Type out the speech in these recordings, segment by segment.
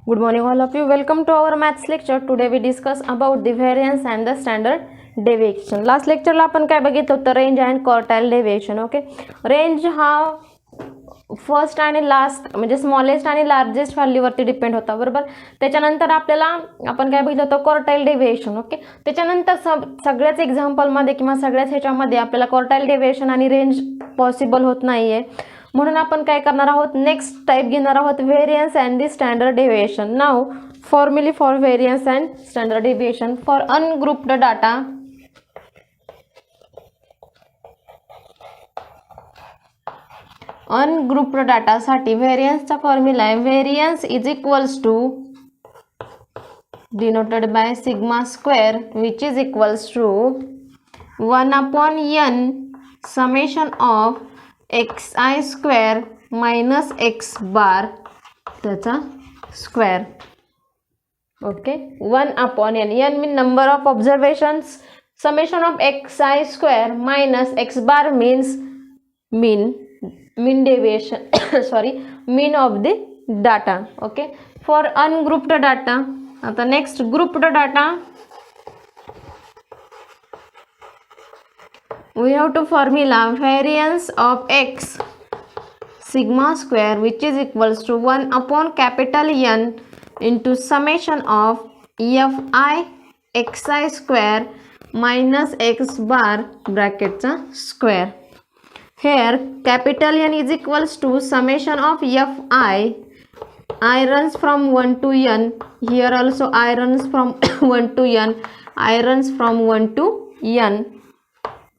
Good morning all of you. Welcome to our maths lecture. Today we discuss about the variance and the standard deviation. Last lecture ला आपण काय बघितलं होतं, range and quartile deviation. Okay, range हा first आणि last म्हणजे smallest आणि largest व्हॅल्यूवरती depend होता, बरोबर. त्याच्यानंतर आपल्याला आपण काय बघितलं होतं, क्वार्टाइल डेविएशन. ओके, त्याच्यानंतर सगळ्याच एक्झाम्पलमध्ये किंवा सगळ्याच ह्याच्यामध्ये आपल्याला क्वार्टाइल डेविएशन आणि रेंज पॉसिबल होत नाहीये. म्हणून आपण काय करणार आहोत, नेक्स्ट टाइप घेणार आहोत, variance and the standard deviation. Now formulae for variance and standard deviation for ungrouped data. Ungrouped डाटासाठी व्हेरियन्सचा फॉर्म्युला आहे, variance is equals to denoted by sigma square which is equals to 1/n summation of xi square minus x bar त्याचा square. Okay, 1/n, n mean number of observations, summation of xi square minus x bar means mean deviation sorry, mean of the data. Okay, for ungrouped data. आता next grouped data, we have to formula variance of x sigma square which is equals to 1/N into summation of fi xi square minus x bar bracket चा square. Here capital N is equals to summation of fi. I runs from 1 to n. Here also I runs from 1 to n. I runs from 1 to n.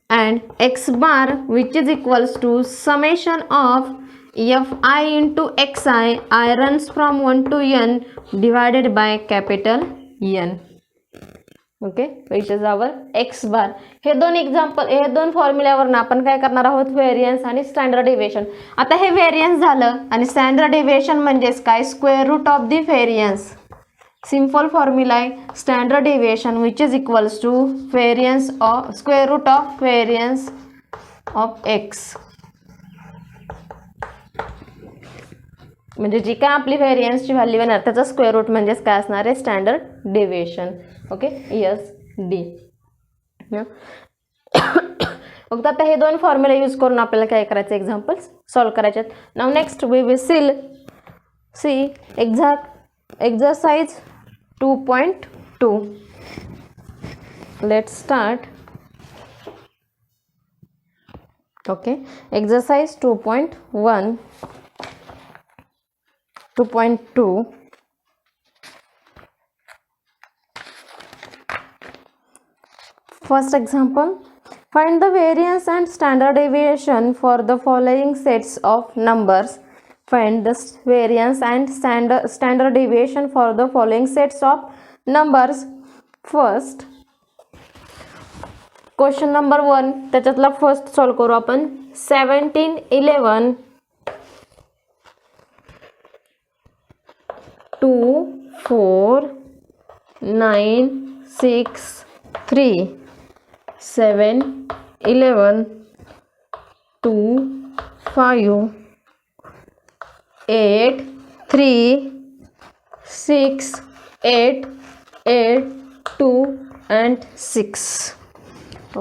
And x bar which is equals to summation of fi into xi. I runs from 1 to n divided by capital N. Okay, which is our X bar. हे दोन example, हे दोन फॉर्म्युल्यावरून आपण काय करणार आहोत, variance आणि standard deviation. आता हे व्हेरियन्स झालं आणि स्टँडर्ड डेविएशन म्हणजेच काय, square root of the variance. Simple formula आहे standard deviation which is equals to variance of square root of variance of X. म्हणजे जी काय आपली व्हेरियन्सची व्हॅल्यू येणार त्याचा स्क्वेअर रूट म्हणजेच काय असणार आहे, standard deviation. Okay, S D. फक्त आता हे दोन फॉर्म्युला यूज करून आपल्याला काय करायचं, एक्झाम्पल्स सॉल्व्ह करायचे आहेत. Now next we will see exercise 2.2. Let's start. Okay, exercise 2.1 2.2. First example, find the variance and standard deviation for the following sets of numbers. Find the variance and standard deviation for the following sets of numbers. First, question number 1, त्याच्यातला first solve करू आपण. 17 11 2 4 9 6 3 7 11 2 5 8 3 6 8 8 2 and 6.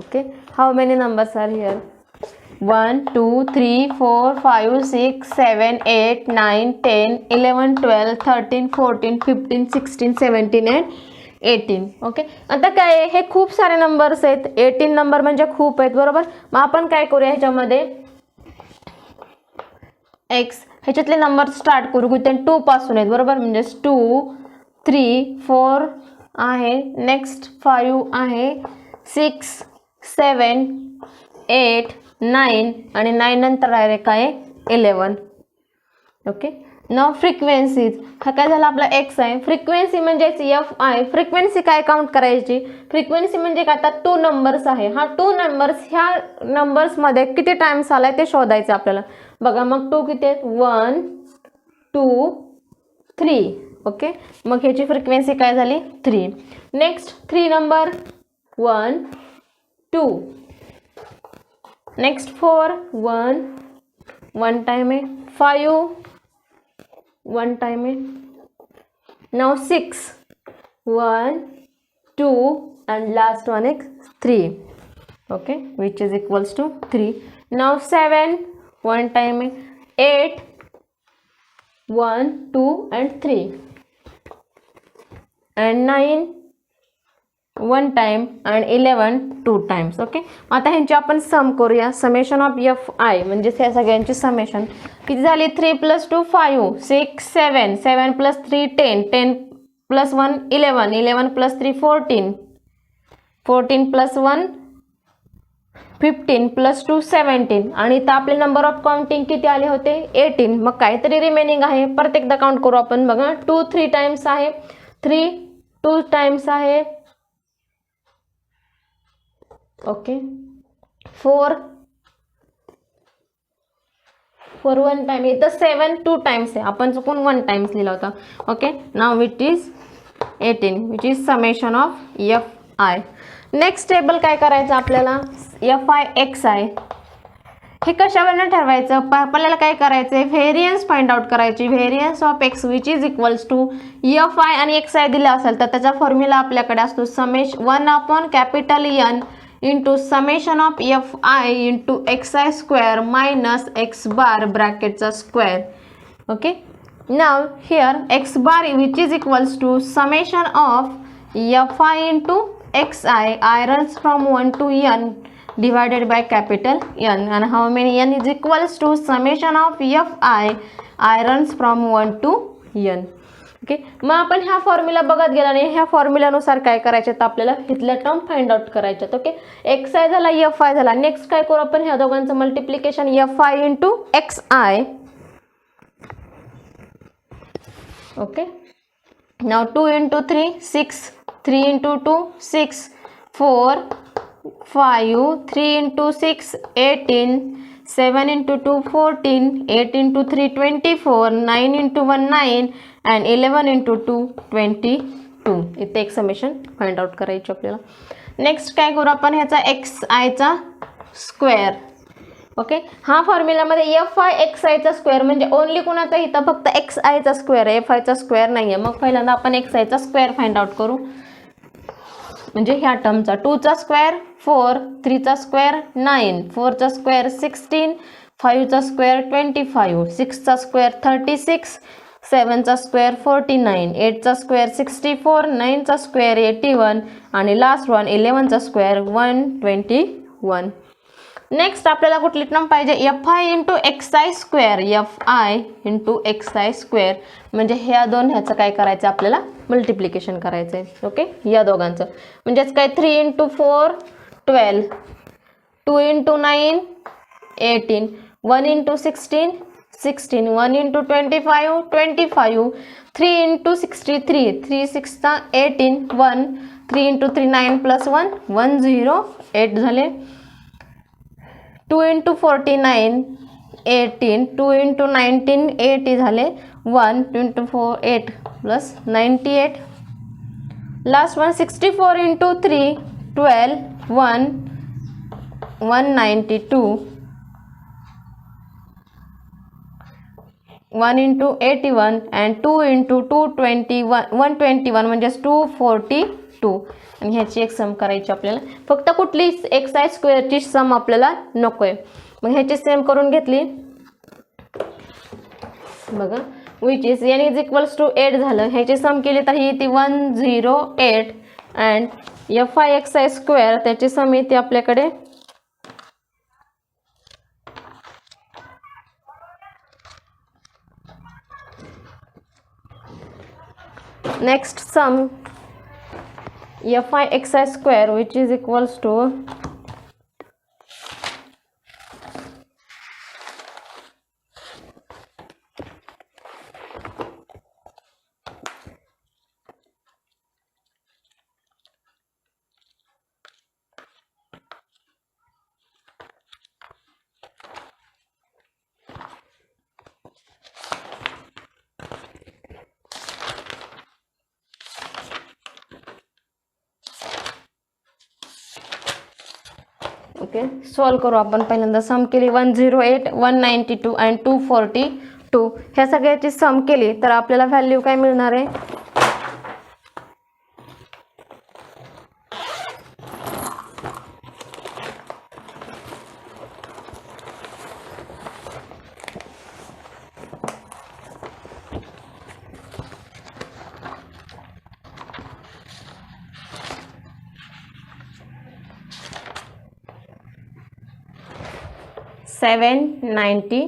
Okay, how many numbers are here? 1 2 3 4 5 6 7 8 9 10 11 12 13 14 15 16 17 and 18. Okay, आता काय हे खूप सारे numbers आहेत, 18 number म्हणजे खूप आहेत, बरोबर. मग आपण काय करूया, ह्याच्यामध्ये एक्स ह्याच्यातले नंबर स्टार्ट करू की 2 पासून आहेत, बरोबर. म्हणजे 2 3 4 आहे, नेक्स्ट 5 आहे, 6 7 8 9 आणि 9 नंतर डायरेक्ट काय 11. ओके, नाव फ्रिक्वेन्सीज. हा काय झाला आपला एक्स आहे, फ्रिक्वेन्सी म्हणजेच एफ आय. फ्रिक्वेन्सी काय काउंट करायची, फ्रिक्वेन्सी म्हणजे काय, आता 2 नंबर्स आहे, हा 2 नंबर्स ह्या नंबर्समध्ये किती टाइम्स आलाय ते शोधायचं आपल्याला. बघा मग 2 किती आहेत, 1 2 3. ओके, मग ह्याची फ्रिक्वेन्सी काय झाली, 3. Next 3 number 1 2. नेक्स्ट 4 1 टाइम आहे, 5 1 टाइम आहे, Now 6, 1, 2 and last one is 3. Okay, which is equals to 3. Now 7, one time 8, 1, 2 and 3 and 9 one time and 11 two times. Okay, आता ह्यांची आपण सम करूया. समेशन ऑफ एफ आय म्हणजे ह्या सगळ्यांची समेशन किती झाली. 3 + 2 5, 6 7, 7 + 3 10, 10 + 1 11, 11 + 3 14, 14 + 1 15 + 2 17 आणि इथं आपले नंबर ऑफ काउंटिंग किती आले होते 18. मग काहीतरी रिमेनिंग आहे, परत एकदा काउंट करू आपण. बघा 2 3 टाइम्स आहे, 3 2 टाइम्स आहे. Okay, 4 1 time. इथं 7 2 टाइम्स आहे, आपण चुकून 1 टाइम्स लिहिला होता. Okay, now which is 18 which is summation of F I. Next table काय करायचं आपल्याला, एफ आय एक्स आय. हे कशावरनं ठरवायचं, आपल्याला काय करायचं आहे, व्हेरियन्स फाइंड आउट करायची. Variance of X which is equals to F I आणि एक्स आय दिला असेल तर त्याचा फॉर्म्युला आपल्याकडे असतो समेश 1/N into summation of F I into X I square minus X bar ब्रॅकेटचा square. Okay, now here X bar which is equals to summation of F I into X I, I runs from 1 to n divided by capital N, and how many n is equals to summation of I runs from 1 to n. Okay, मग आपण ह्या formula बघत गेला नाही. ह्या फॉर्म्युलानुसार काय करायचे तर आपल्याला इथल्या टर्म फाइंड आउट करायच्यात. ओके, एक्स आय झाला, एफ आय झाला. नेक्स्ट काय करू आपण, ह्या दोघांचं multiplication F I into X I. Okay, now 2 × 3 6, 3 × 2 6, 4 5, 3 × 6 18, 7 × 2 14, 8 × 3 24, 9 × 1 9 and 11 × 2 22. इथे एक समेशन फाइंड आउट करायची आपल्याला. नेक्स्ट काय करू आपण, ह्याचा एक्स आयचा स्क्वेअर. ओके, हा फॉर्म्युलामध्ये एफ आय एक्स आयचा स्क्वेअर म्हणजे ओनली कुणाचा, इथं फक्त एक्स आयचा स्क्वेअर आहे, एफ आयचा स्क्वेअर नाही आहे. मग पहिल्यांदा आपण एक्स आयचा स्क्वेअर फाइंड आउट करू. म्हणजे ह्या टर्मचा 2 चा स्क्वेअर 4, 3 चा स्क्वेअर 9, 4 चा स्क्वेअर 16, 5 चा स्क्वेअर 25, 6 चा स्क्वेअर 36, 7 चा स्क्वेअर 49, 8 चा स्क्वेअर 64, 9 चा स्क्वेअर 81 आणि लास्ट वन 11 चा स्क्वेअर 121. नेक्स्ट आपल्याला कुठली टर्म पाहिजे, F I into X I square, F I into X I square. म्हणजे ह्या दोन ह्याचं काय करायचं आपल्याला मल्टिप्लिकेशन करायचं आहे. ओके, या दोघांचं म्हणजेच काय 3 × 4 12, 2 × 9 18, 1 × 16 16, 1 × 25 25, 3 × 63 3 6 18, 1 3 × 3 9 + 1 108 झाले. 2 × 49 18, 2 × 19 80 झाले. 1 2 × 4 8 + 98. लास्ट वन 64 × 3 12, 1 192, 1 × 81 and 2 × 221 121 म्हणजे 242. आणि ह्याची एक सम करायची आपल्याला. फक्त कुठली एक्स आय स्क्वेअरची सम आपल्याला नको आहे. मग ह्याची सेम करून घेतली. बघा which is n is equals to 8 झालं. ह्याची सम केली तर ही ती 108 and F I X I square त्याची सम येते आपल्याकडे next sum F I X I square which is equals to okay solve करू आपण. पहिल्यांदा सम केली 108 192 अँड 242. ह्या सगळ्याची सम केली तर आपल्याला व्हॅल्यू काय मिळणार आहे 792.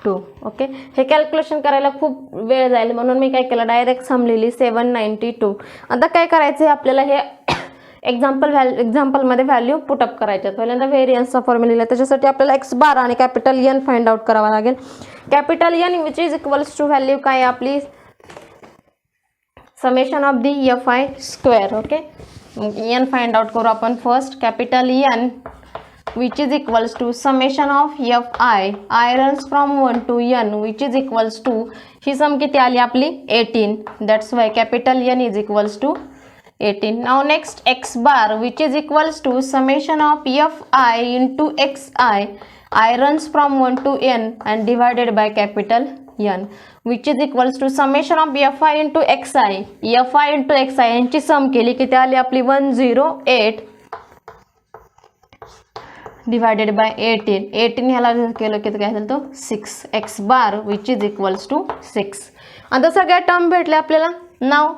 ओके, हे कॅल्क्युलेशन करायला खूप वेळ जाईल म्हणून मी काय केलं, डायरेक्ट सम लिहिली 792. आता काय करायचं आहे आपल्याला, हे एक्झाम्पलमध्ये व्हॅल्यू पुटअप करायच्या. पहिल्यांदा व्हेरियन्सचा फॉर्म्युला लिहिला, त्याच्यासाठी आपल्याला एक्स बार आणि कॅपिटल एन फाइंड आउट करावा लागेल. Capital N which is equals to value काय आपली summation of the F I square. Okay, N find out करू आपण. First capital N which is equals to summation of I runs from 1 to n which is equals to, ही सम किती आली आपली 18. that's why capital N is equals to 18. now next x bar which is equals to summation of fi into xi runs from 1 to n and divided by capital N which is equals to summation of fi into xi यांची सम केली किती आली आपली 108 divided by 18 ह्याला केलं किती काय झालं तो 6. X bar which is equals to 6. आता सगळ्या टर्म भेटल्या आपल्याला. Now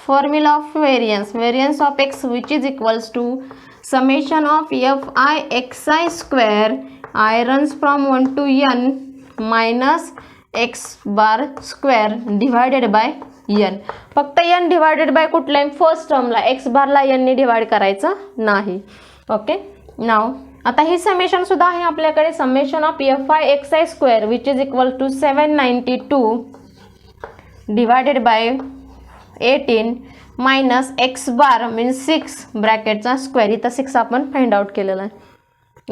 formula of variance of X which is equals to summation of F I X I square I runs from 1 to n minus X bar square divided by n. फक्त n divided by कुठल्या first टर्मला, X बारला n ने divide करायचं नाही. Okay, नाव आता ही summation सुद्धा आहे आपल्याकडे. Summation of F I X I square which is equal to 792 divided by 18 minus X bar means 6 ब्रॅकेटचा स्क्वेअर. इथं 6 आपण फाइंड आउट केलेला आहे.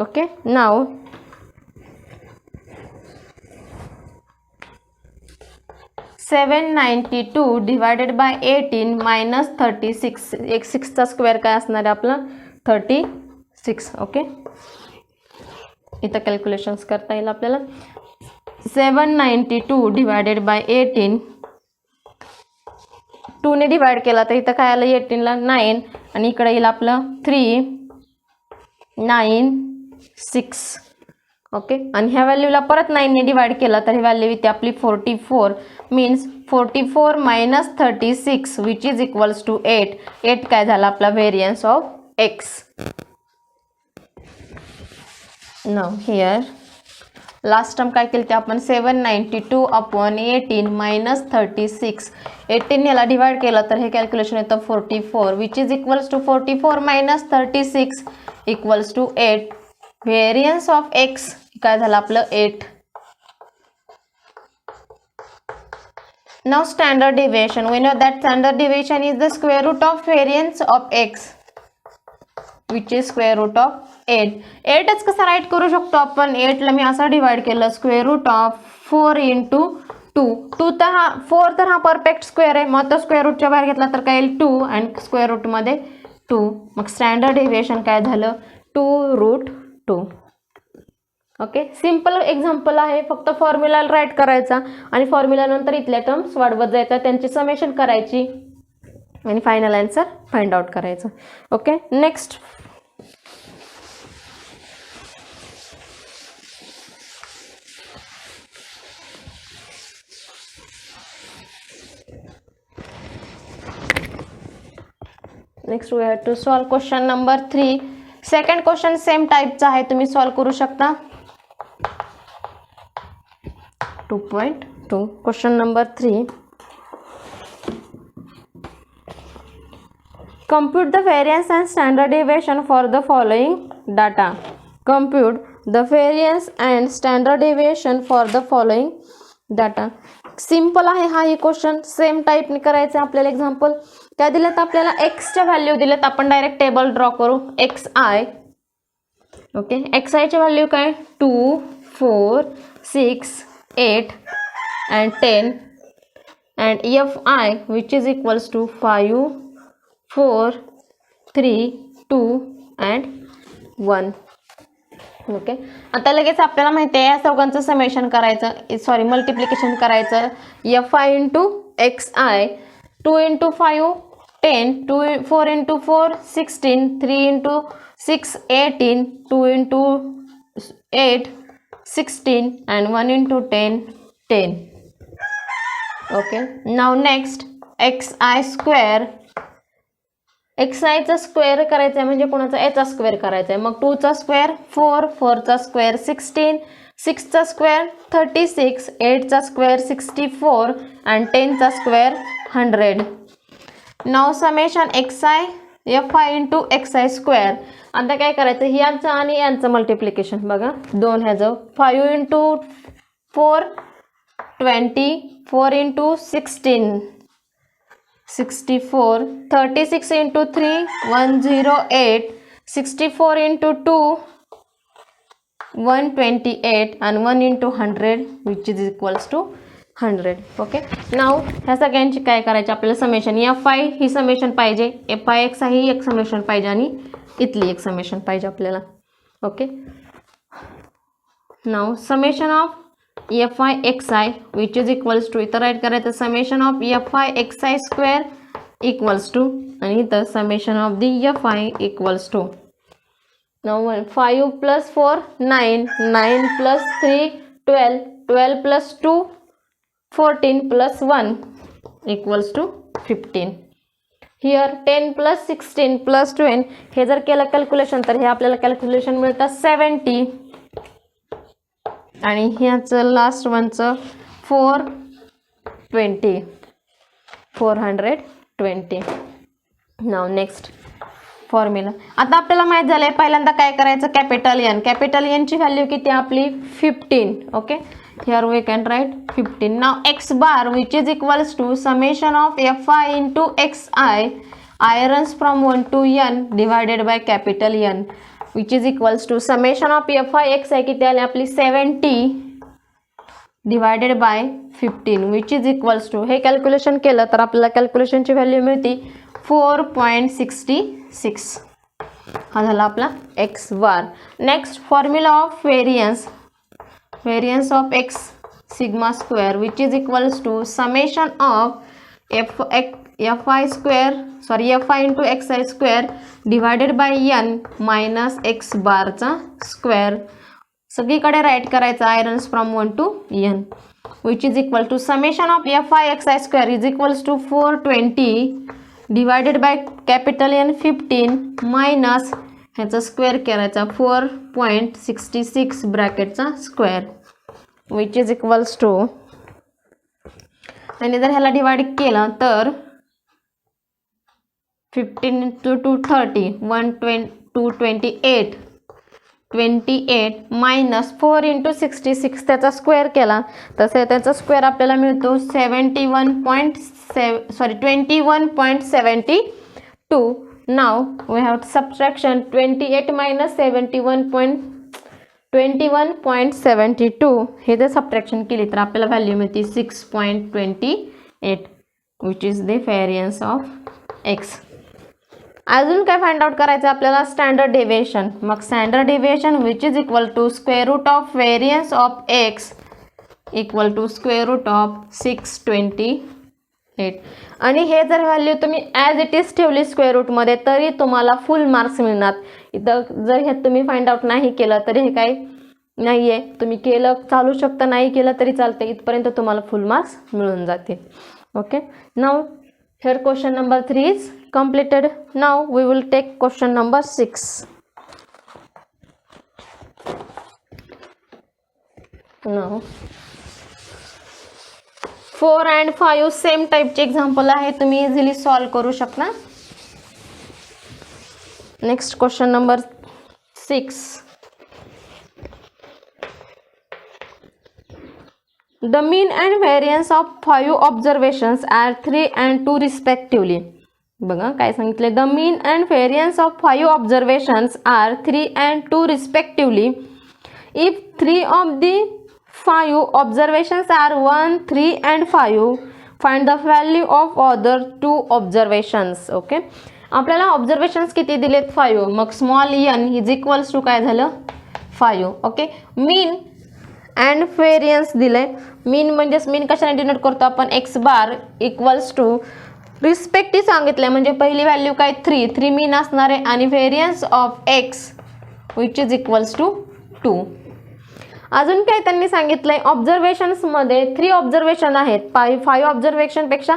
Okay, now 792 divided by 18 minus 36. एक 6चा स्क्वेअर काय असणार आहे आपला 36. ओके, इथं कॅल्क्युलेशन्स करता येईल आपल्याला. 792 डिवायडेड बाय 18 2 ने डिवाइड केला तर इथं काय आलं 18ला 9 आणि इकडे येईल आपलं 3 9 6. ओके, आणि ह्या व्हॅल्यूला परत 9 ने डिवाइड केला तर ही व्हॅल्यू इथे आपली 44 means 44 minus 36 which is equals to 8. 8 काय झाला आपला variance of X. Now here last term काय केली ते आपण 792 अपॉन 18 मायनस 36. 18 याला डिवाइड केलं तर हे कॅल्क्युलेशन येतं 44 which is equals to 44 minus 36 equals to 8. Variance of X काय झालं आपलं 8. Now standard deviation, we know that standard deviation is the square root of variance of X which is square root of 8. 8च कसं write करू शकतो आपण, 8ला मी असं divide केलं स्क्वेअर रूट ऑफ 4 इंटू 2 तर हा 4 तर हा परफेक्ट स्क्वेअर आहे. मग तो स्क्वेअर रूटच्या बाहेर घेतला तर काय येईल 2 आणि स्क्वेअर रूटमध्ये 2. मग स्टँडर्ड डेविएशन काय झालं 2√2. ओके, सिम्पल एक्झाम्पल आहे. फक्त फॉर्म्युला राईट करायचा आणि फॉर्म्युला नंतर इथल्या टर्म्स वाढवत जायचा, त्यांची समेशन करायची आणि फायनल आन्सर फाइंड आउट करायचं. Okay, next we have to solve question number 3. Second question same टाईपचा आहे, तुम्ही सॉल्व करू शकता. 2.2 question number 3. Compute the variance and standard deviation for the following data. Compute the variance and standard deviation for the following data. Simple आहे हा ही question, same टाईपने करायचं आपल्याला. Example काय दिलेत आपल्याला, एक्सच्या व्हॅल्यू दिलेत. आपण डायरेक्ट टेबल ड्रॉ करू. X I. ओके, एक्स आयची व्हॅल्यू काय 2 4 6 8 and 10 and fi which is equals to 5 4 3 2 and 1. Okay, आता लगेच आपल्याला माहिती आहे या चौघांचं समेशन करायचं, सॉरी मल्टिप्लिकेशन करायचं. fi into X I 2 into 5 10 4 into 4 16 3 into 6 18 2 into 8 16 and 1 into 10 10. Okay, now next xi square xi चा स्क्वेअर करायचा आहे म्हणजे कोणाचा याचा स्क्वेअर करायचा आहे. मग 2 चा स्क्वेअर 4, 4 चा स्क्वेअर 16, 6 चा स्क्वेअर 36, 8 चा स्क्वेअर 64 and 10 चा square 100. Now summation xi fi into xi square. आता काय करायचं, यांचं आणि यांचं मल्टिप्लिकेशन बघा. 2 ह्याचं 5 into 4 20, 4 into 16 64, 36 into 3 108, 64 into 2 128 and 1 into 100 which is equals to 100. ओके. नाव ह्या सगळ्यांची काय करायचे आपल्याला समेशन. fi ही समेशन पाहिजे, fi xi ही एक समेशन पाहिजे आणि इथली एक समेशन पाहिजे आपल्याला. ओके. Now summation of fi xi which is equals to, इथं राईट करायचं summation of fi xi square equals to आणि इथं summation of the fi equals to. Now 5 plus 4 9, 9 plus 3 12, 12 plus 2 14 plus 1 equals to 15. Here 10 plus 16 plus 20 हे जर केलं calculation तर हे आपल्याला कॅल्क्युलेशन मिळतं 70 आणि ह्याचं लास्ट वनचं 420 420. Now next formula. आता आपल्याला माहित झालंय पहिल्यांदा काय करायचं, कॅपिटल एन. कॅपिटल एनची व्हॅल्यू किती आपली 15. ओके. Here we can write 15. Now X bar which is equals to summation of fi into xi आयरन्स from 1 to n divided by capital N which is equals to summation of fi xi किती आली आपली 70 divided by 15 which is equals to, हे calculation केलं तर आपल्याला कॅल्क्युलेशनची value मिळते 4.66. हा झाला आपला X bar. Next formula of variance. Variance of X sigma square which is equals to summation of fi into xi square divided by n minus X बारचा square. सगळीकडे राईट करायचं I runs from 1 to n which is equal to summation of fi xi square is equals to 420 divided by capital N 15 minus ह्याचा square करायचा 4.66 ब्रॅकेटचा square which is equals to, आणि जर ह्याला divide केलं तर 15 to 230 128 मायनस 4 इंटू 66 त्याचा square केला तसे त्याचा स्क्वेअर आपल्याला मिळतो 21.72. Now we have subtraction 28 minus 21.72. हे जर सबट्रॅक्शन केली तर आपल्याला व्हॅल्यू मिळते 6.28 which is the variance of X. अजून काय फाइंड आउट करायचं आपल्याला, स्टँडर्ड डेविएशन. मग standard deviation which is equal to square root of variance of X equal to square root of 628. आणि हे जर व्हॅल्यू तुम्ही ॲज इट इज ठेवली स्क्वेअर रूटमध्ये तरी तुम्हाला फुल मार्क्स मिळणार. इथं जर हे तुम्ही फाइंड आउट नाही केलं तरी हे काय नाही आहे, तुम्ही केलं चालू शकता, नाही केलं तरी चालतं, इथपर्यंत तुम्हाला फुल मार्क्स मिळून जातील. Okay. Now here question number 3 is completed. Now we will take question number 6. Now 4 and 5 same टाइपचे एक्झाम्पल आहे, तुम्ही इझिली सॉल्व करू शकता. Next question number 6. The mean and variance of 5 observations are 3 and 2 respectively. बघा काय सांगितले, the mean and variance of 5 observations are 3 and 2 respectively. If 3 of the 5 observations are 1, 3 and 5, find the value of other 2 observations. ओके. आपल्याला observations किती दिलेत 5, मग small n is equals to काय झालं 5. ओके. मीन अँड व्हेरियन्स दिले. मीन म्हणजेच मीन कशाने डिनोट करतो आपण, X bar equals to respective सांगितलं म्हणजे पहिली व्हॅल्यू काय 3 मीन असणार आहे आणि variance of X which is equals to 2. अजून काय त्यांनी सांगितलंय, ऑब्झर्वेशन्समध्ये 3 ऑब्झर्वेशन आहेत, 5 ऑब्झर्वेशनपेक्षा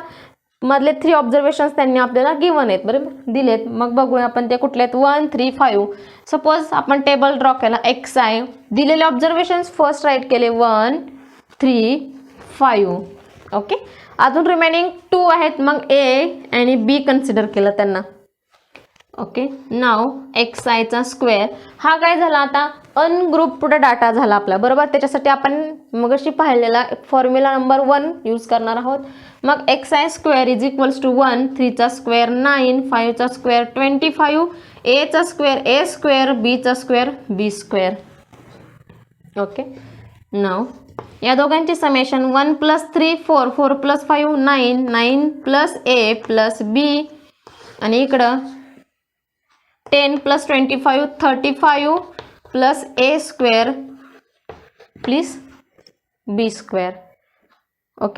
मधले 3 ऑब्झर्वेशन्स त्यांनी आपल्याला गिवन आहेत, बरोबर दिलेत. मग बघूया आपण ते कुठले आहेत. 1 3 5. सपोज आपण टेबल ड्रॉ केला. xi दिलेले ऑब्झर्वेशन्स फर्स्ट राईट केले 1 3 5. ओके, अजून रिमेनिंग 2 आहेत. मग a आणि b कन्सिडर केलं त्यांना. ओके, नाव xi चा स्क्वेअर हा काय झाला आता अनग्रुप्ड डाटा झाला आपला, बरोबर. त्याच्यासाठी आपण मगाशी पाहिलेला फॉर्म्युला नंबर 1 यूज करणार आहोत. मग xi square is equals to 1 3 चा स्क्वेअर 9 5 चा स्क्वेअर 25 a चा स्क्वेअर a स्क्वेअर b चा square b square. Okay, now या दोघांची समेशन 1 + 3 4 4 + 5 9 9 + a + b आणि इकडं 10 + 25 35 + a square plus b square. Okay.